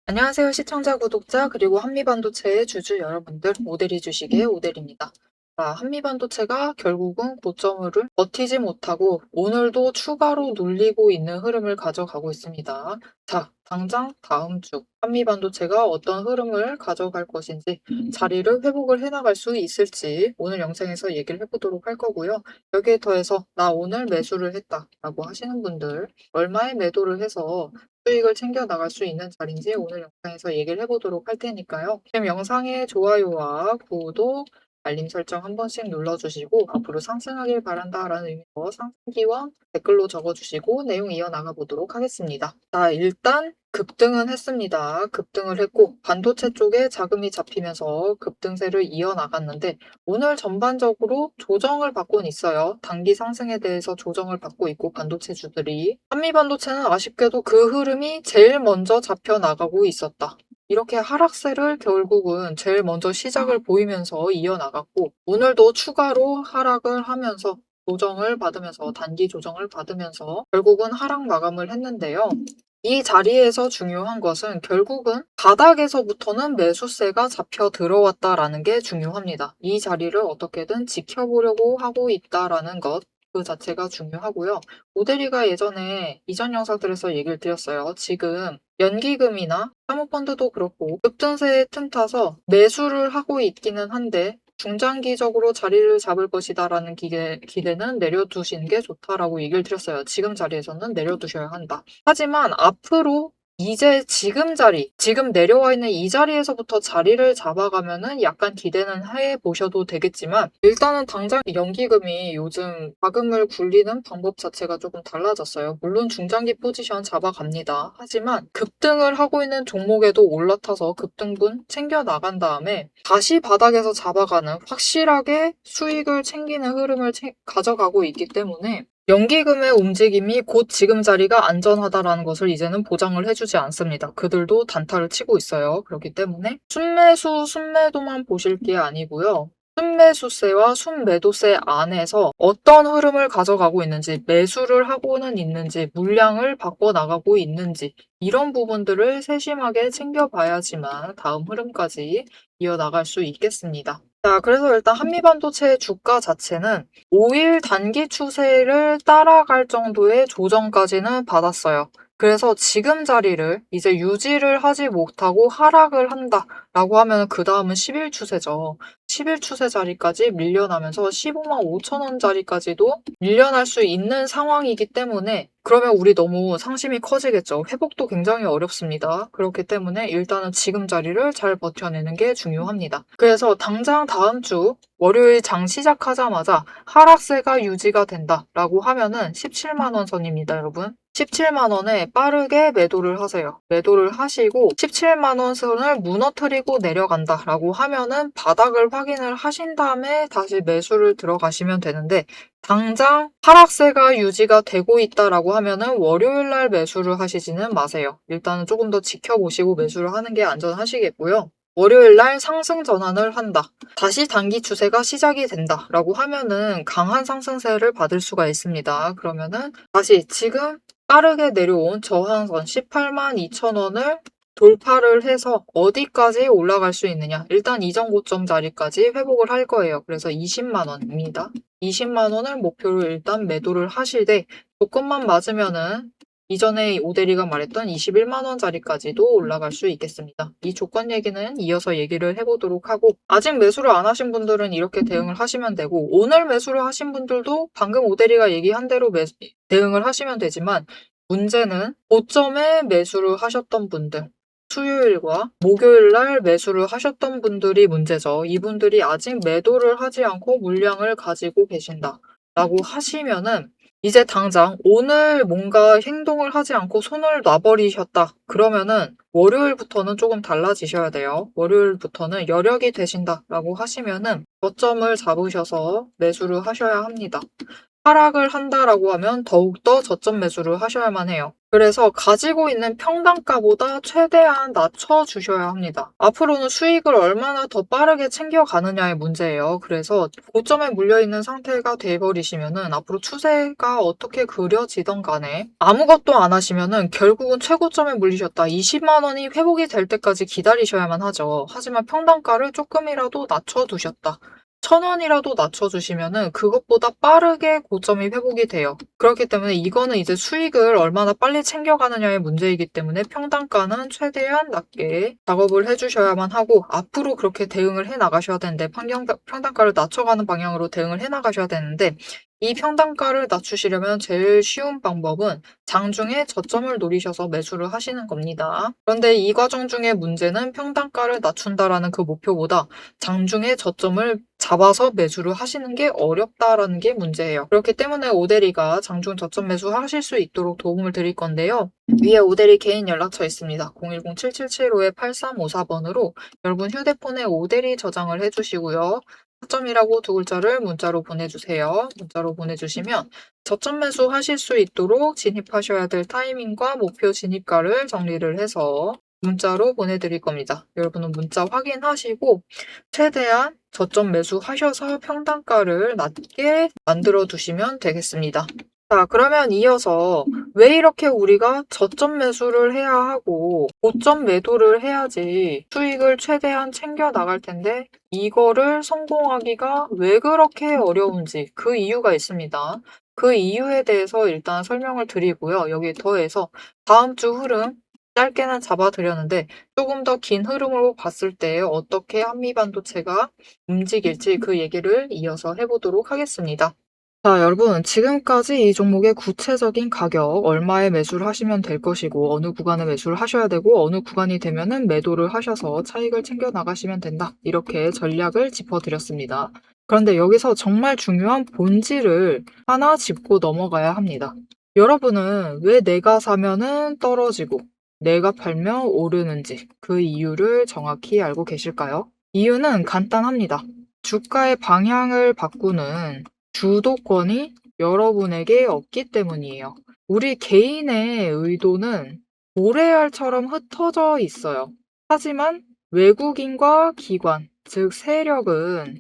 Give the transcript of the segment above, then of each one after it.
안녕하세요. 시청자, 구독자, 그리고 한미반도체의 주주 여러분들, 오대리 주식의 오대리입니다. 한미반도체가 결국은 고점을 버티지 못하고 오늘도 추가로 눌리고 있는 흐름을 가져가고 있습니다. 자, 당장 다음 주 한미반도체가 어떤 흐름을 가져갈 것인지, 자리를 회복을 해나갈 수 있을지 오늘 영상에서 얘기를 해보도록 할 거고요. 여기에 더해서 나 오늘 매수를 했다라고 하시는 분들, 얼마에 매도를 해서 수익을 챙겨 나갈 수 있는 자리인지 오늘 영상에서 얘기를 해보도록 할 테니까요. 지금 영상에 좋아요와 구독, 알림 설정 한 번씩 눌러주시고 앞으로 상승하길 바란다라는 의미로 상승기원 댓글로 적어주시고 내용 이어나가 보도록 하겠습니다. 자, 일단 급등은 했습니다. 급등을 했고 반도체 쪽에 자금이 잡히면서 급등세를 이어나갔는데 오늘 전반적으로 조정을 받고는 있어요. 단기 상승에 대해서 조정을 받고 있고 반도체주들이 한미반도체는 아쉽게도 그 흐름이 제일 먼저 잡혀 나가고 있었다. 이렇게 하락세를 결국은 제일 먼저 시작을 보이면서 이어나갔고 오늘도 추가로 하락을 하면서 조정을 받으면서 단기 조정을 받으면서 결국은 하락 마감을 했는데요. 이 자리에서 중요한 것은 결국은 바닥에서부터는 매수세가 잡혀 들어왔다라는 게 중요합니다. 이 자리를 어떻게든 지켜보려고 하고 있다라는 것, 그 자체가 중요하고요. 오대리가 예전에 이전 영상들에서 얘기를 드렸어요. 지금 연기금이나 사모펀드도 그렇고 급등세에 틈타서 매수를 하고 있기는 한데 중장기적으로 자리를 잡을 것이다라는 기대는 내려두시는 게 좋다라고 얘기를 드렸어요. 지금 자리에서는 내려두셔야 한다. 하지만 앞으로 이제 지금 자리, 지금 내려와 있는 이 자리에서부터 자리를 잡아가면은 약간 기대는 해보셔도 되겠지만 일단은 당장 연기금이 요즘 자금을 굴리는 방법 자체가 조금 달라졌어요. 물론 중장기 포지션 잡아갑니다. 하지만 급등을 하고 있는 종목에도 올라타서 급등분 챙겨 나간 다음에 다시 바닥에서 잡아가는 확실하게 수익을 챙기는 흐름을 가져가고 있기 때문에 연기금의 움직임이 곧 지금 자리가 안전하다라는 것을 이제는 보장을 해주지 않습니다. 그들도 단타를 치고 있어요. 그렇기 때문에 순매수, 순매도만 보실 게 아니고요. 순매수세와 순매도세 안에서 어떤 흐름을 가져가고 있는지, 매수를 하고는 있는지, 물량을 바꿔나가고 있는지 이런 부분들을 세심하게 챙겨봐야지만 다음 흐름까지 이어나갈 수 있겠습니다. 자, 그래서 일단 한미반도체의 주가 자체는 5일 단기 추세를 따라갈 정도의 조정까지는 받았어요. 그래서 지금 자리를 이제 유지를 하지 못하고 하락을 한다라고 하면 그 다음은 10일 추세죠. 10일 추세 자리까지 밀려나면서 15만 5천 원 자리까지도 밀려날 수 있는 상황이기 때문에 그러면 우리 너무 상심이 커지겠죠. 회복도 굉장히 어렵습니다. 그렇기 때문에 일단은 지금 자리를 잘 버텨내는 게 중요합니다. 그래서 당장 다음 주 월요일 장 시작하자마자 하락세가 유지가 된다라고 하면은 17만 원 선입니다, 여러분. 17만 원에 빠르게 매도를 하세요. 매도를 하시고 17만 원 선을 무너뜨리고 내려간다라고 하면은 바닥을 확인을 하신 다음에 다시 매수를 들어가시면 되는데 당장 하락세가 유지가 되고 있다라고 하면은 월요일 날 매수를 하시지는 마세요. 일단은 조금 더 지켜보시고 매수를 하는 게 안전하시겠고요. 월요일 날 상승 전환을 한다. 다시 단기 추세가 시작이 된다. 라고 하면은 강한 상승세를 받을 수가 있습니다. 그러면은 다시 지금 빠르게 내려온 저항선 18만 2천 원을 돌파를 해서 어디까지 올라갈 수 있느냐. 일단 이전 고점 자리까지 회복을 할 거예요. 그래서 20만 원입니다. 20만 원을 목표로 일단 매도를 하시되 조건만 맞으면은 이전에 오대리가 말했던 21만 원짜리까지도 올라갈 수 있겠습니다. 이 조건 얘기는 이어서 얘기를 해보도록 하고 아직 매수를 안 하신 분들은 이렇게 대응을 하시면 되고 오늘 매수를 하신 분들도 방금 오대리가 얘기한 대로 대응을 하시면 되지만 문제는 고점에 매수를 하셨던 분들 수요일과 목요일 날 매수를 하셨던 분들이 문제죠. 이분들이 아직 매도를 하지 않고 물량을 가지고 계신다 라고 하시면은 이제 당장 오늘 뭔가 행동을 하지 않고 손을 놔버리셨다. 그러면은 월요일부터는 조금 달라지셔야 돼요. 월요일부터는 여력이 되신다라고 하시면은 저점을 잡으셔서 매수를 하셔야 합니다. 하락을 한다라고 하면 더욱더 저점 매수를 하셔야만 해요. 그래서 가지고 있는 평단가보다 최대한 낮춰주셔야 합니다. 앞으로는 수익을 얼마나 더 빠르게 챙겨가느냐의 문제예요. 그래서 고점에 물려있는 상태가 돼버리시면은 앞으로 추세가 어떻게 그려지던 간에 아무것도 안 하시면은 결국은 최고점에 물리셨다. 20만 원이 회복이 될 때까지 기다리셔야만 하죠. 하지만 평단가를 조금이라도 낮춰두셨다. 1,000원이라도 낮춰주시면은 그것보다 빠르게 고점이 회복이 돼요. 그렇기 때문에 이거는 이제 수익을 얼마나 빨리 챙겨가느냐의 문제이기 때문에 평단가는 최대한 낮게 작업을 해주셔야만 하고 앞으로 그렇게 대응을 해 나가셔야 되는데 평단가를 낮춰가는 방향으로 대응을 해 나가셔야 되는데 이 평단가를 낮추시려면 제일 쉬운 방법은 장중에 저점을 노리셔서 매수를 하시는 겁니다. 그런데 이 과정 중에 문제는 평단가를 낮춘다라는 그 목표보다 장중에 저점을 잡아서 매수를 하시는 게 어렵다라는 게 문제예요. 그렇기 때문에 오대리가 장중 저점 매수 하실 수 있도록 도움을 드릴 건데요. 위에 오대리 개인 연락처 있습니다. 010-7775-8354번으로 여러분 휴대폰에 오대리 저장을 해주시고요. 저점이라고 두 글자를 문자로 보내주세요. 문자로 보내주시면 저점 매수 하실 수 있도록 진입하셔야 될 타이밍과 목표 진입가를 정리를 해서 문자로 보내드릴 겁니다. 여러분은 문자 확인하시고 최대한 저점 매수하셔서 평단가를 낮게 만들어 두시면 되겠습니다. 자, 그러면 이어서 왜 이렇게 우리가 저점 매수를 해야 하고 고점 매도를 해야지 수익을 최대한 챙겨 나갈 텐데 이거를 성공하기가 왜 그렇게 어려운지 그 이유가 있습니다. 그 이유에 대해서 일단 설명을 드리고요. 여기에 더해서 다음 주 흐름 짧게는 잡아드렸는데 조금 더 긴 흐름으로 봤을 때 어떻게 한미반도체가 움직일지 그 얘기를 이어서 해보도록 하겠습니다. 자, 여러분, 지금까지 이 종목의 구체적인 가격, 얼마에 매수를 하시면 될 것이고, 어느 구간에 매수를 하셔야 되고, 어느 구간이 되면은 매도를 하셔서 차익을 챙겨 나가시면 된다. 이렇게 전략을 짚어드렸습니다. 그런데 여기서 정말 중요한 본질을 하나 짚고 넘어가야 합니다. 여러분은 왜 내가 사면은 떨어지고, 내가 팔면 오르는지 그 이유를 정확히 알고 계실까요? 이유는 간단합니다. 주가의 방향을 바꾸는 주도권이 여러분에게 없기 때문이에요. 우리 개인의 의도는 모래알처럼 흩어져 있어요. 하지만 외국인과 기관, 즉 세력은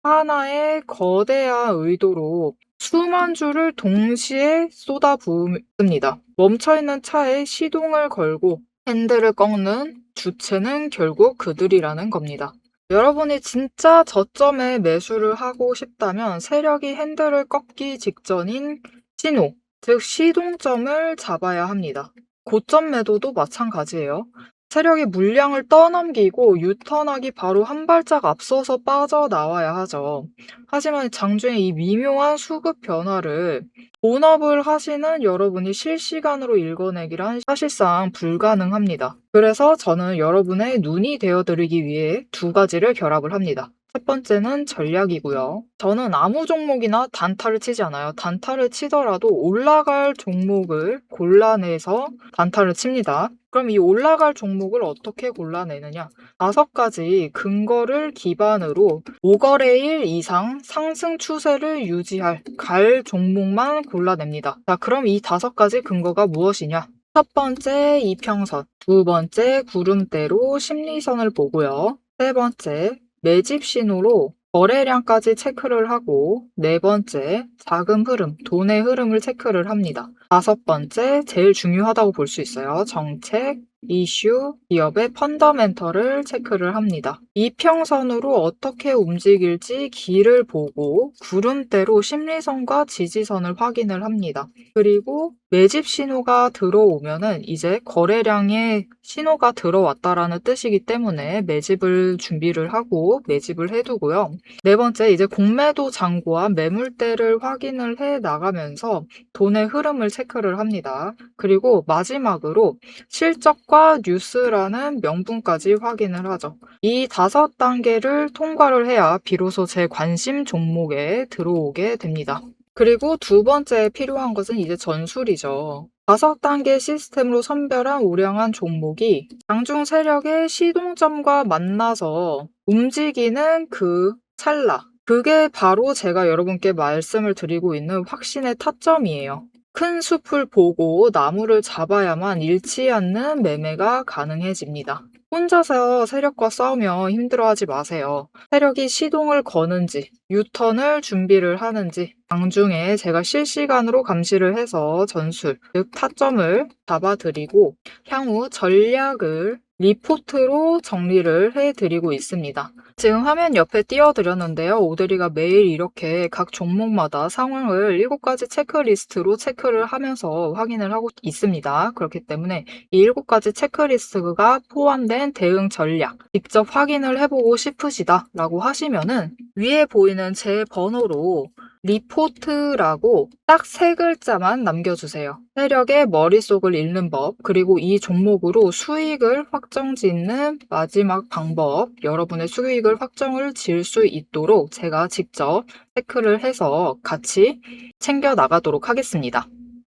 하나의 거대한 의도로 수만 줄을 동시에 쏟아부습니다. 멈춰있는 차에 시동을 걸고 핸들을 꺾는 주체는 결국 그들이라는 겁니다. 여러분이 진짜 저점에 매수를 하고 싶다면 세력이 핸들을 꺾기 직전인 신호, 즉 시동점을 잡아야 합니다. 고점 매도도 마찬가지예요. 세력이 물량을 떠넘기고 유턴하기 바로 한 발짝 앞서서 빠져나와야 하죠. 하지만 장중에 이 미묘한 수급 변화를 본업을 하시는 여러분이 실시간으로 읽어내기란 사실상 불가능합니다. 그래서 저는 여러분의 눈이 되어드리기 위해 두 가지를 결합을 합니다. 첫 번째는 전략이고요. 저는 아무 종목이나 단타를 치지 않아요. 단타를 치더라도 올라갈 종목을 골라내서 단타를 칩니다. 그럼 이 올라갈 종목을 어떻게 골라내느냐? 5가지 근거를 기반으로 5거래일 이상 상승 추세를 유지할 갈 종목만 골라냅니다. 자, 그럼 이 5가지 근거가 무엇이냐? 첫 번째 이평선, 두 번째 구름대로 심리선을 보고요. 세 번째 매집 신호로 거래량까지 체크를 하고 네 번째 자금 흐름, 돈의 흐름을 체크를 합니다. 다섯 번째 제일 중요하다고 볼 수 있어요. 정책, 이슈, 기업의 펀더멘털을 체크를 합니다. 이평선으로 어떻게 움직일지 길을 보고 구름대로 심리선과 지지선을 확인을 합니다. 그리고 매집 신호가 들어오면은 이제 거래량의 신호가 들어왔다라는 뜻이기 때문에 매집을 준비를 하고 매집을 해두고요. 네 번째, 이제 공매도 잔고와 매물대를 확인을 해 나가면서 돈의 흐름을 체크를 합니다. 그리고 마지막으로 실적과 뉴스라는 명분까지 확인을 하죠. 이 5단계를 통과를 해야 비로소 제 관심 종목에 들어오게 됩니다. 그리고 두 번째 필요한 것은 이제 전술이죠. 5단계 시스템으로 선별한 우량한 종목이 장중 세력의 시동점과 만나서 움직이는 그 찰나, 그게 바로 제가 여러분께 말씀을 드리고 있는 확신의 타점이에요. 큰 숲을 보고 나무를 잡아야만 잃지 않는 매매가 가능해집니다. 혼자서 세력과 싸우며 힘들어하지 마세요. 세력이 시동을 거는지, 유턴을 준비를 하는지 장중에 제가 실시간으로 감시를 해서 전술, 즉 타점을 잡아드리고 향후 전략을 리포트로 정리를 해드리고 있습니다. 지금 화면 옆에 띄워드렸는데요. 오드리가 매일 이렇게 각 종목마다 상황을 7가지 체크리스트로 체크를 하면서 확인을 하고 있습니다. 그렇기 때문에 이 7가지 체크리스트가 포함된 대응 전략 직접 확인을 해보고 싶으시다 라고 하시면은 위에 보이는 제 번호로 리포트라고 딱 3글자만 남겨주세요. 세력의 머릿속을 읽는 법, 그리고 이 종목으로 수익을 확정짓는 마지막 방법, 여러분의 수익을 확정을 지을 수 있도록 제가 직접 체크를 해서 같이 챙겨 나가도록 하겠습니다.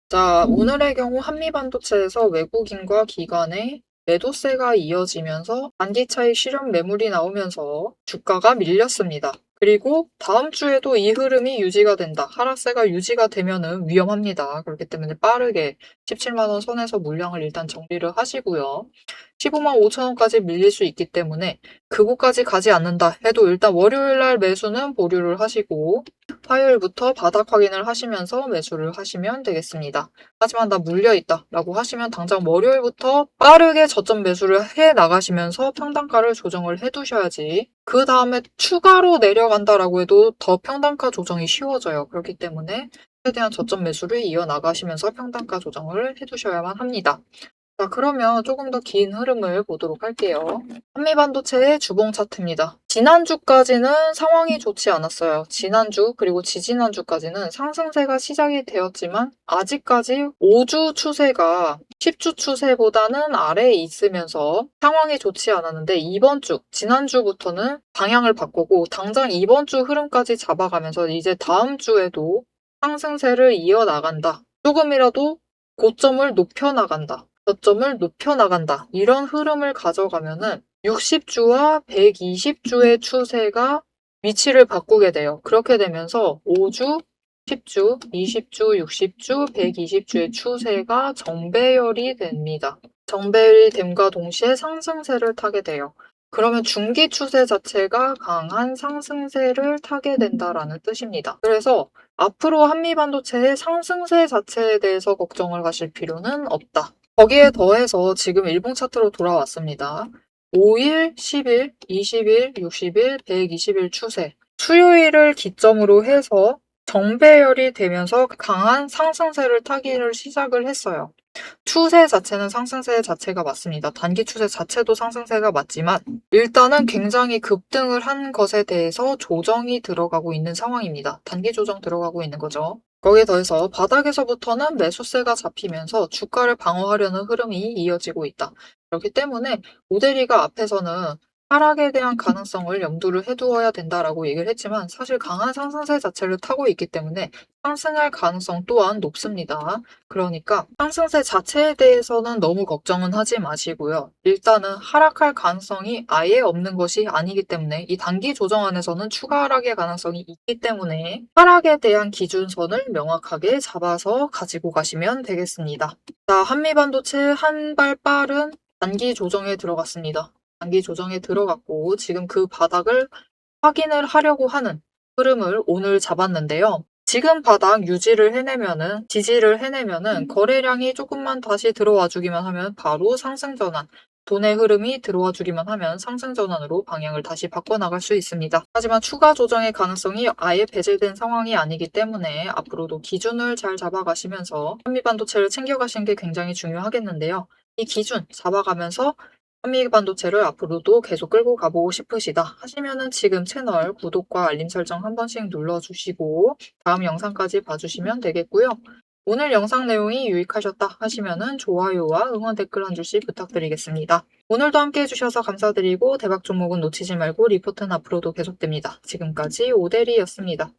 자, 오늘의 경우 한미반도체에서 외국인과 기관의 매도세가 이어지면서 단기 차익 실현 매물이 나오면서 주가가 밀렸습니다. 그리고 다음 주에도 이 흐름이 유지가 된다. 하락세가 유지가 되면은 위험합니다. 그렇기 때문에 빠르게 17만 원 선에서 물량을 일단 정리를 하시고요. 15만 5천 원까지 밀릴 수 있기 때문에 그곳까지 가지 않는다 해도 일단 월요일 날 매수는 보류를 하시고 화요일부터 바닥 확인을 하시면서 매수를 하시면 되겠습니다. 하지만 나 물려있다 라고 하시면 당장 월요일부터 빠르게 저점 매수를 해 나가시면서 평단가를 조정을 해 두셔야지 그 다음에 추가로 내려간다라고 해도 더 평단가 조정이 쉬워져요. 그렇기 때문에 최대한 저점 매수를 이어나가시면서 평단가 조정을 해 두셔야만 합니다. 자, 그러면 조금 더 긴 흐름을 보도록 할게요. 한미반도체의 주봉 차트입니다. 지난주까지는 상황이 좋지 않았어요. 지난주 그리고 지지난주까지는 상승세가 시작이 되었지만 아직까지 5주 추세가 10주 추세보다는 아래에 있으면서 상황이 좋지 않았는데 이번 주, 지난주부터는 방향을 바꾸고 당장 이번 주 흐름까지 잡아가면서 이제 다음 주에도 상승세를 이어나간다. 조금이라도 고점을 높여나간다. 저점을 높여나간다. 이런 흐름을 가져가면은 60주와 120주의 추세가 위치를 바꾸게 돼요. 그렇게 되면서 5주, 10주, 20주, 60주, 120주의 추세가 정배열이 됩니다. 정배열이 됨과 동시에 상승세를 타게 돼요. 그러면 중기 추세 자체가 강한 상승세를 타게 된다라는 뜻입니다. 그래서 앞으로 한미반도체의 상승세 자체에 대해서 걱정을 하실 필요는 없다. 거기에 더해서 지금 일봉 차트로 돌아왔습니다. 5일, 10일, 20일, 60일, 120일 추세. 수요일을 기점으로 해서 정배열이 되면서 강한 상승세를 타기를 시작을 했어요. 추세 자체는 상승세 자체가 맞습니다. 단기 추세 자체도 상승세가 맞지만 일단은 굉장히 급등을 한 것에 대해서 조정이 들어가고 있는 상황입니다. 단기 조정 들어가고 있는 거죠. 거기에 더해서 바닥에서부터는 매수세가 잡히면서 주가를 방어하려는 흐름이 이어지고 있다. 그렇기 때문에 모델이가 앞에서는 하락에 대한 가능성을 염두를 해두어야 된다라고 얘기를 했지만 사실 강한 상승세 자체를 타고 있기 때문에 상승할 가능성 또한 높습니다. 그러니까 상승세 자체에 대해서는 너무 걱정은 하지 마시고요. 일단은 하락할 가능성이 아예 없는 것이 아니기 때문에 이 단기 조정 안에서는 추가 하락의 가능성이 있기 때문에 하락에 대한 기준선을 명확하게 잡아서 가지고 가시면 되겠습니다. 자, 한미반도체 한 발 빠른 단기 조정에 들어갔습니다. 단기 조정에 들어갔고 지금 그 바닥을 확인을 하려고 하는 흐름을 오늘 잡았는데요. 지금 바닥 유지를 해내면은 지지를 해내면은 거래량이 조금만 다시 들어와 주기만 하면 바로 상승 전환, 돈의 흐름이 들어와 주기만 하면 상승 전환으로 방향을 다시 바꿔나갈 수 있습니다. 하지만 추가 조정의 가능성이 아예 배제된 상황이 아니기 때문에 앞으로도 기준을 잘 잡아가시면서 한미반도체를 챙겨가시는 게 굉장히 중요하겠는데요. 이 기준 잡아가면서 한미반도체를 앞으로도 계속 끌고 가보고 싶으시다 하시면은 지금 채널 구독과 알림 설정 한 번씩 눌러주시고 다음 영상까지 봐주시면 되겠고요. 오늘 영상 내용이 유익하셨다 하시면은 좋아요와 응원 댓글 한 줄씩 부탁드리겠습니다. 오늘도 함께 해주셔서 감사드리고 대박 종목은 놓치지 말고 리포트는 앞으로도 계속됩니다. 지금까지 오대리였습니다.